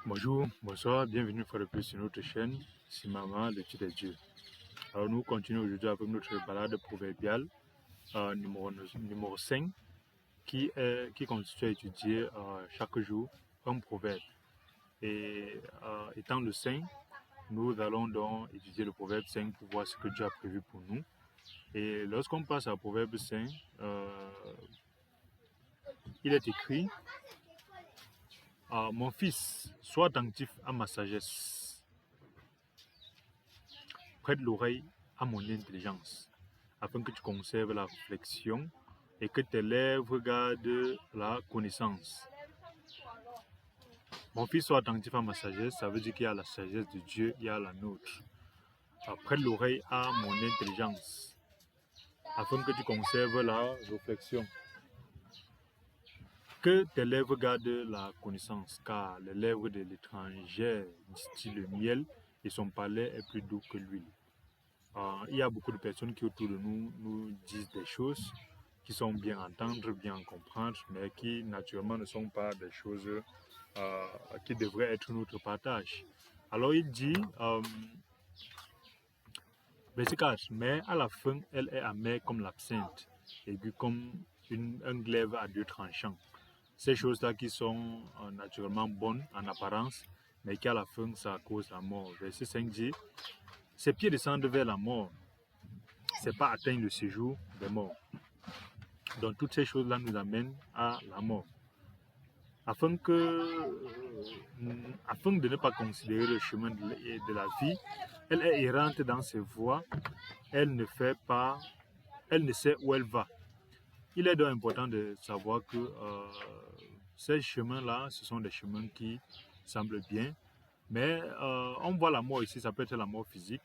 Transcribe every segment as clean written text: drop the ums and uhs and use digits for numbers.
Bonjour, bonsoir, bienvenue une fois de plus sur notre chaîne, c'est Maman, le petit des dieux. Alors nous continuons aujourd'hui avec notre balade proverbiale numéro 5 qui consiste à étudier chaque jour un proverbe. Et étant le 5, nous allons donc étudier le proverbe 5 pour voir ce que Dieu a prévu pour nous. Et lorsqu'on passe au proverbe 5, il est écrit mon fils, sois attentif à ma sagesse. Prête l'oreille à mon intelligence, afin que tu conserves la réflexion et que tes lèvres gardent la connaissance. Mon fils, sois attentif à ma sagesse, ça veut dire qu'il y a la sagesse de Dieu, il y a la nôtre. Prête l'oreille à mon intelligence, afin que tu conserves la réflexion. Que tes lèvres gardent la connaissance, car les lèvres de l'étranger distillent le miel et son palais est plus doux que l'huile. Il y a beaucoup de personnes qui autour de nous disent des choses qui sont bien à entendre, bien à comprendre, mais qui naturellement ne sont pas des choses qui devraient être notre partage. Alors il dit, verset 4, mais à la fin, elle est amère comme l'absinthe, aiguë comme un glaive à deux tranchants. Ces choses-là qui sont naturellement bonnes en apparence, mais qui à la fin, ça cause la mort. Verset 5 dit, ses pieds descendent vers la mort, c'est pas atteindre le séjour des morts. Donc toutes ces choses-là nous amènent à la mort. Afin de ne pas considérer le chemin de la vie, elle est errante dans ses voies, elle ne sait où elle va. Il est donc important de savoir que ces chemins-là, ce sont des chemins qui semblent bien, mais on voit la mort ici, ça peut être la mort physique,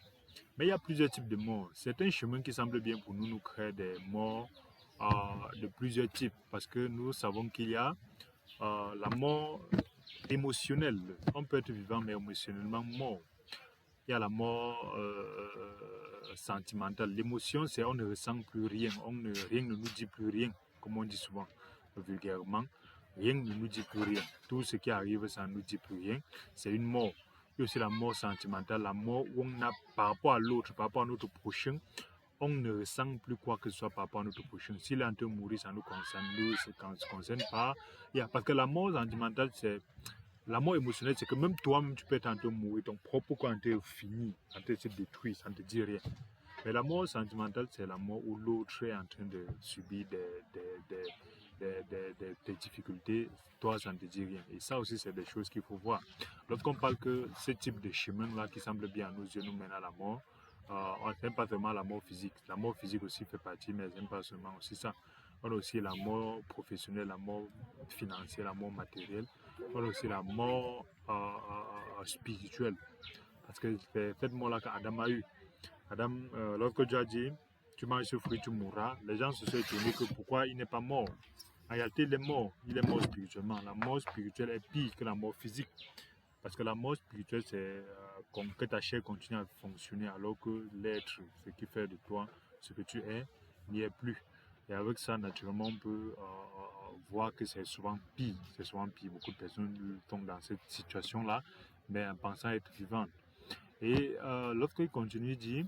mais il y a plusieurs types de morts. Certains chemins qui semblent bien pour nous créent des morts de plusieurs types, parce que nous savons qu'il y a la mort émotionnelle. On peut être vivant mais émotionnellement mort. Il y a la mort sentimentale. L'émotion, c'est on ne ressent plus rien, rien ne nous dit plus rien, comme on dit souvent vulgairement. Rien ne nous dit plus rien. Tout ce qui arrive, ça ne nous dit plus rien. C'est une mort. Il y a aussi la mort sentimentale, la mort où on a, par rapport à l'autre, par rapport à notre prochain, on ne ressent plus quoi que ce soit par rapport à notre prochain. S'il est en train de mourir, ça nous concerne, nous, ça ne se concerne pas. Parce que la mort sentimentale, c'est la mort émotionnelle, c'est que même toi-même, tu peux être en train de mourir, ton propre corps est en train de finir, en train de se détruire, ça ne te dit rien. Mais la mort sentimentale, c'est la mort où l'autre est en train de subir des difficultés, toi, ça ne te dit rien. Et ça aussi, c'est des choses qu'il faut voir. Lorsqu'on parle que ce type de chemin-là qui semble bien à nos yeux nous mène à la mort, on n'aime pas seulement la mort physique. La mort physique aussi fait partie, mais elle n'aime pas seulement aussi ça. On a aussi la mort professionnelle, la mort financière, la mort matérielle. On a aussi la mort spirituelle. Parce que c'est cette mort-là qu'Adam a eu. Adam, lorsque Dieu a dit, tu manges ce fruit, tu mourras, les gens se sont étonnés que pourquoi il n'est pas mort. En réalité, il est mort spirituellement. La mort spirituelle est pire que la mort physique. Parce que la mort spirituelle, c'est que ta chair continue à fonctionner alors que l'être, ce qui fait de toi ce que tu es, n'y est plus. Et avec ça, naturellement, on peut voir que c'est souvent pire. C'est souvent pire. Beaucoup de personnes tombent dans cette situation-là, mais en pensant être vivantes. Et lorsqu'il continue, il dit,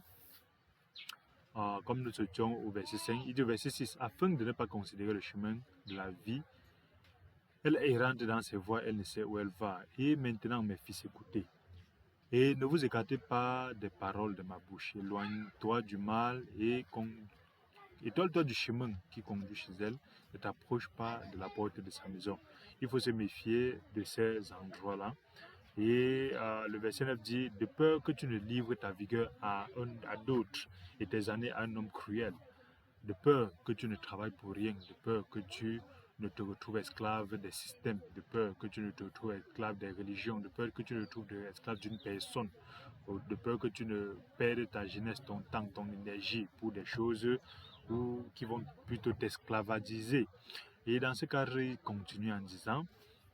comme nous étions au verset 5, il dit au verset 6, afin de ne pas considérer le chemin de la vie, elle errante dans ses voies, elle ne sait où elle va. Et maintenant, mes fils, écoutez. Et ne vous écartez pas des paroles de ma bouche. Éloigne-toi du mal et étoile-toi du chemin qui conduit chez elle. Ne t'approche pas de la porte de sa maison. Il faut se méfier de ces endroits-là. Et le verset 9 dit, de peur que tu ne livres ta vigueur à d'autres et tes années à un homme cruel. De peur que tu ne travailles pour rien. De peur que tu ne te retrouves esclave des systèmes. De peur que tu ne te retrouves esclave des religions. De peur que tu ne te retrouves esclave d'une personne. De peur que tu ne perdes ta jeunesse, ton temps, ton énergie pour des choses qui vont plutôt t'esclavagiser. Et dans ce cadre, il continue en disant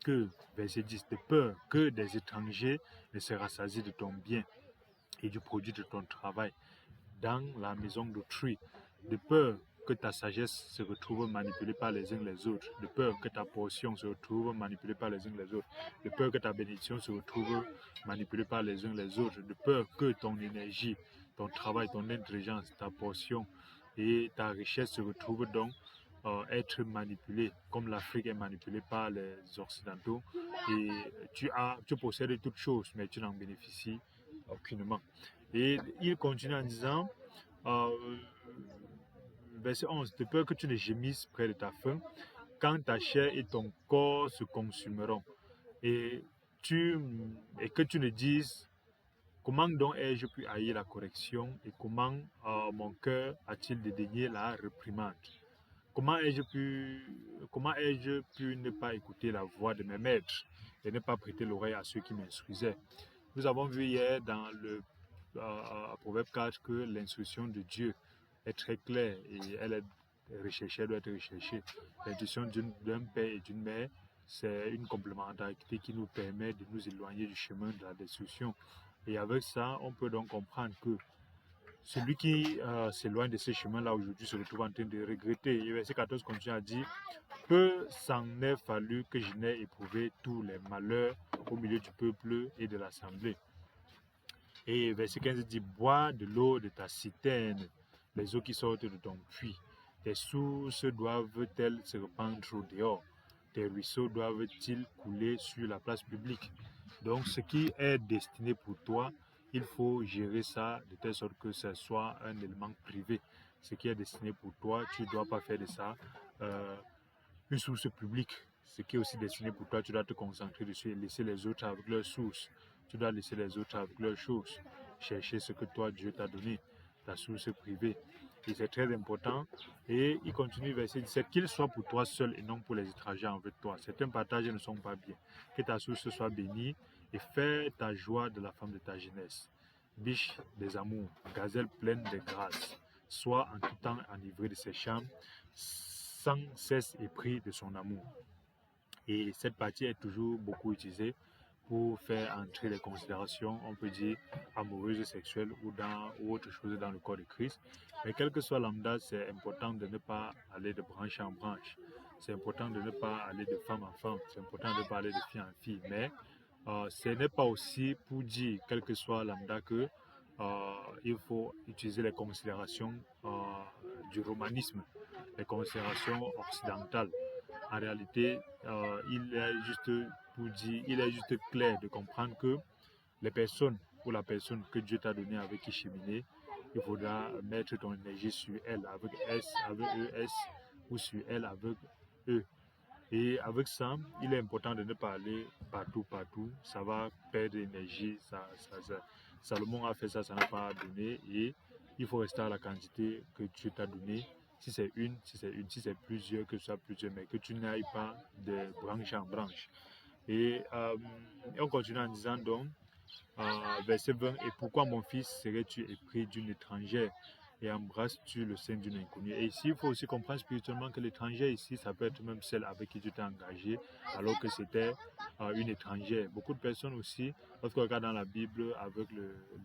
que, verset 10, de peur que des étrangers ne se rassasient de ton bien et du produit de ton travail dans la maison d'autrui, de peur que ta sagesse se retrouve manipulée par les uns les autres, de peur que ta portion se retrouve manipulée par les uns les autres, de peur que ta bénédiction se retrouve manipulée par les uns les autres, de peur que ton énergie, ton travail, ton intelligence, ta portion et ta richesse se retrouvent donc être manipulée, comme l'Afrique est manipulée par les Occidentaux, et tu possèdes toutes choses, mais tu n'en bénéficies aucunement. Et il continue en disant, verset 11, de peur que tu ne gémisses près de ta faim, quand ta chair et ton corps se consumeront, et que tu ne dises, comment donc ai-je pu haïr la correction, et comment mon cœur a-t-il dédaigné la réprimande? Comment ai-je pu ne pas écouter la voix de mes maîtres et ne pas prêter l'oreille à ceux qui m'instruisaient? Nous avons vu hier dans le Proverbe 4 que l'instruction de Dieu est très claire et elle est recherchée, elle doit être recherchée. L'instruction d'un père et d'une mère, c'est une complémentarité qui nous permet de nous éloigner du chemin de la destruction. Et avec ça, on peut donc comprendre que celui qui s'éloigne de ces chemins-là aujourd'hui se retrouve en train de regretter. Et verset 14 continue à dire, peu s'en est fallu que je n'ai éprouvé tous les malheurs au milieu du peuple et de l'assemblée. Et verset 15 dit, bois de l'eau de ta citerne, les eaux qui sortent de ton puits. Tes sources doivent-elles se répandre au dehors? Tes ruisseaux doivent-ils couler sur la place publique? Donc, ce qui est destiné pour toi, il faut gérer ça de telle sorte que ce soit un élément privé. Ce qui est destiné pour toi, tu ne dois pas faire de ça une source publique. Ce qui est aussi destiné pour toi, tu dois te concentrer dessus et laisser les autres avec leurs sources. Tu dois laisser les autres avec leurs choses. Chercher ce que toi, Dieu t'a donné, ta source privée. Et c'est très important. Et il continue, verset 17, qu'il soit pour toi seul et non pour les étrangers envers toi. Certains partages ne sont pas bien. Que ta source soit bénie et fais ta joie de la femme de ta jeunesse. Biche des amours, gazelle pleine de grâce. Sois en tout temps enivré de ses charmes, sans cesse épris de son amour. Et cette partie est toujours beaucoup utilisée pour faire entrer les considérations, on peut dire, amoureuses, sexuelles ou autre chose dans le corps de Christ. Mais quel que soit lambda, c'est important de ne pas aller de branche en branche. C'est important de ne pas aller de femme en femme. C'est important de ne pas aller de fille en fille. Mais ce n'est pas aussi pour dire, quel que soit lambda, que il faut utiliser les considérations du romanisme, les considérations occidentales. En réalité, il est juste clair de comprendre que les personnes ou la personne que Dieu t'a donné avec qui cheminer, il faudra mettre ton énergie sur elle avec S, avec ES ou sur elle avec E. Et avec ça, il est important de ne pas aller partout. Ça va perdre l'énergie. Salomon a fait ça, ça n'a pas donné. Et il faut rester à la quantité que Dieu t'a donnée. Si c'est une, si c'est plusieurs, que ce soit plusieurs, mais que tu n'ailles pas de branche en branche. Et on continue en disant donc, verset 20, et pourquoi mon fils serais-tu épris d'une étrangère et embrasses-tu le sein d'une inconnue? Et ici, il faut aussi comprendre spirituellement que l'étranger ici, ça peut être même celle avec qui tu t'es engagé, alors que c'était une étrangère. Beaucoup de personnes aussi, lorsqu'on regarde dans la Bible avec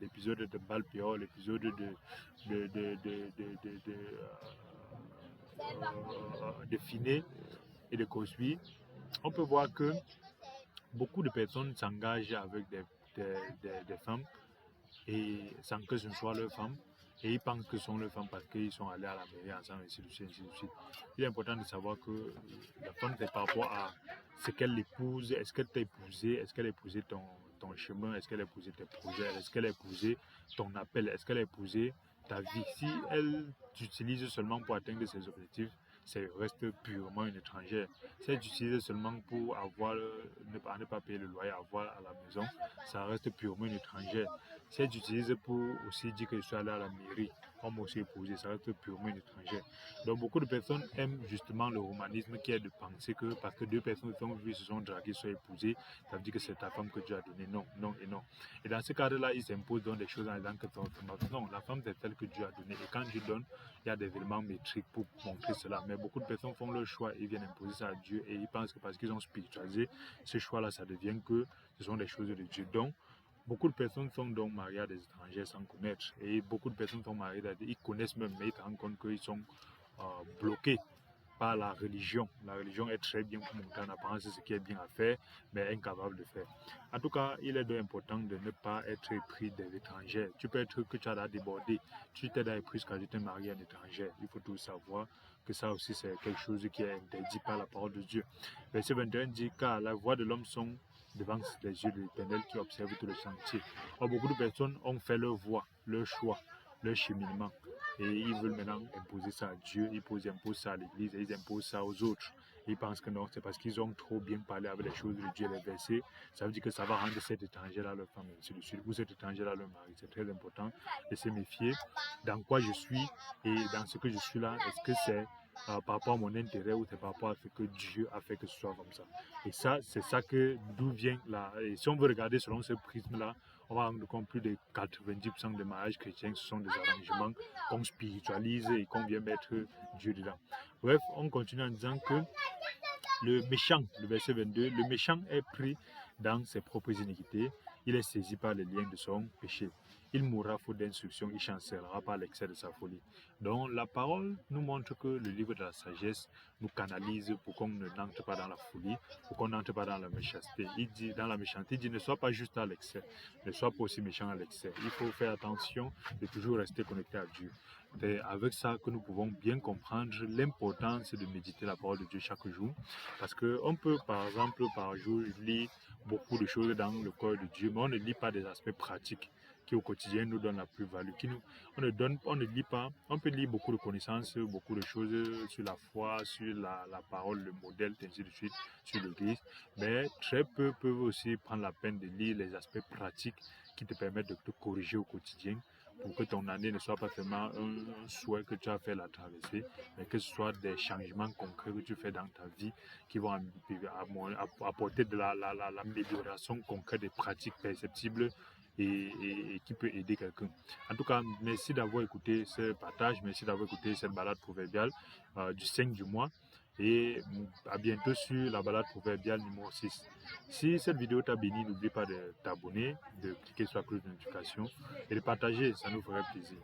l'épisode de Baal-Péor, l'épisode de Phiné et de Cosby, on peut voir que beaucoup de personnes s'engagent avec des femmes et sans que ce ne soit leur femme, et ils pensent que ce sont leurs femmes parce qu'ils sont allés à la mairie ensemble, ainsi de suite, ainsi de suite. Il est important de savoir que la femme, c'est par rapport à ce qu'elle épouse, est-ce qu'elle t'a épousé, est-ce qu'elle a épousé ton chemin, est-ce qu'elle a épousé tes projets, est-ce qu'elle a épousé ton appel, est-ce qu'elle a épousé ta vie. Si elle t'utilise seulement pour atteindre ses objectifs, ça reste purement une étrangère. Si elle t'utilise seulement pour ne pas payer le loyer, avoir à la maison, ça reste purement une étrangère. Si elle t'utilise pour aussi dire que je suis allé à la mairie, on m'a aussi épousé, ça reste purement une étrangère. Donc beaucoup de personnes aiment justement le romanisme qui est de penser que parce que deux personnes se sont draguées, sont épousées, ça veut dire que c'est ta femme que Dieu a donnée. Non, non et non. Et dans ce cadre-là, ils s'imposent donc des choses en disant que non, la femme c'est celle que Dieu a donnée. Et quand Dieu donne, il y a des éléments métriques pour montrer cela. Mais beaucoup de personnes font leur choix et viennent imposer ça à Dieu et ils pensent que parce qu'ils ont spiritualisé ce choix-là, ça devient que ce sont des choses de Dieu. Donc, beaucoup de personnes sont donc mariées à des étrangers sans connaître. Et beaucoup de personnes sont mariées ils connaissent même, mais ils se rendent compte qu'ils sont bloqués par la religion. La religion est très bien pour montrer en apparence ce qui est bien à faire, mais incapable de faire. En tout cas, il est donc important de ne pas être épris des étrangers. Tu peux être que tu as débordé, tu t'es épris quand tu t'es marié à un étranger. Il faut tout savoir que ça aussi c'est quelque chose qui est interdit par la parole de Dieu. Verset 21 dit car la voix de l'homme sont devant les yeux de l'Éternel qui observe tout le chantier. Or, beaucoup de personnes ont fait leur voie, leur choix, leur cheminement. Et ils veulent maintenant imposer ça à Dieu, ils imposent ça à l'Église et ils imposent ça aux autres. Ils pensent que non, c'est parce qu'ils ont trop bien parlé avec les choses de Dieu, les versets. Ça veut dire que ça va rendre cet étranger-là leur femme, ainsi de suite, ou cet étranger-là leur mari. C'est très important de se méfier dans quoi je suis et dans ce que je suis là. Est-ce que c'est par rapport à mon intérêt ou c'est par rapport à ce que Dieu a fait que ce soit comme ça. Et ça, c'est ça que d'où vient là. Et si on veut regarder selon ce prisme-là, on va rendre compte plus de 90% des mariages chrétiens, ce sont des arrangements qu'on spiritualise et qu'on vient mettre Dieu dedans. Bref, on continue en disant que le méchant, le verset 22, le méchant est pris dans ses propres iniquités, il est saisi par les liens de son péché. Il mourra faute d'instruction, il chancellera par l'excès de sa folie. Donc la parole nous montre que le livre de la sagesse nous canalise pour qu'on n'entre pas dans la folie, pour qu'on n'entre pas dans la méchanceté. Il dit dans la méchanceté, il dit ne sois pas juste à l'excès, ne sois pas aussi méchant à l'excès. Il faut faire attention de toujours rester connecté à Dieu. C'est avec ça que nous pouvons bien comprendre l'importance de méditer la parole de Dieu chaque jour. Parce qu'on peut, par exemple, par jour, lire beaucoup de choses dans le corps de Dieu, mais on ne lit pas des aspects pratiques qui au quotidien nous donnent la plus-value. On ne lit pas, on peut lire beaucoup de connaissances, beaucoup de choses sur la foi, sur la parole, le modèle, ainsi de suite, sur l'Église, mais très peu peuvent aussi prendre la peine de lire les aspects pratiques qui te permettent de te corriger au quotidien pour que ton année ne soit pas seulement un souhait que tu as fait la traversée, mais que ce soit des changements concrets que tu fais dans ta vie qui vont apporter de l'amélioration concrète des pratiques perceptibles et qui peut aider quelqu'un. En tout cas, merci d'avoir écouté ce partage, merci d'avoir écouté cette balade proverbiale du 5 du mois et à bientôt sur la balade proverbiale numéro 6. Si cette vidéo t'a béni, n'oublie pas de t'abonner, de cliquer sur la cloche de notification et de partager, ça nous ferait plaisir.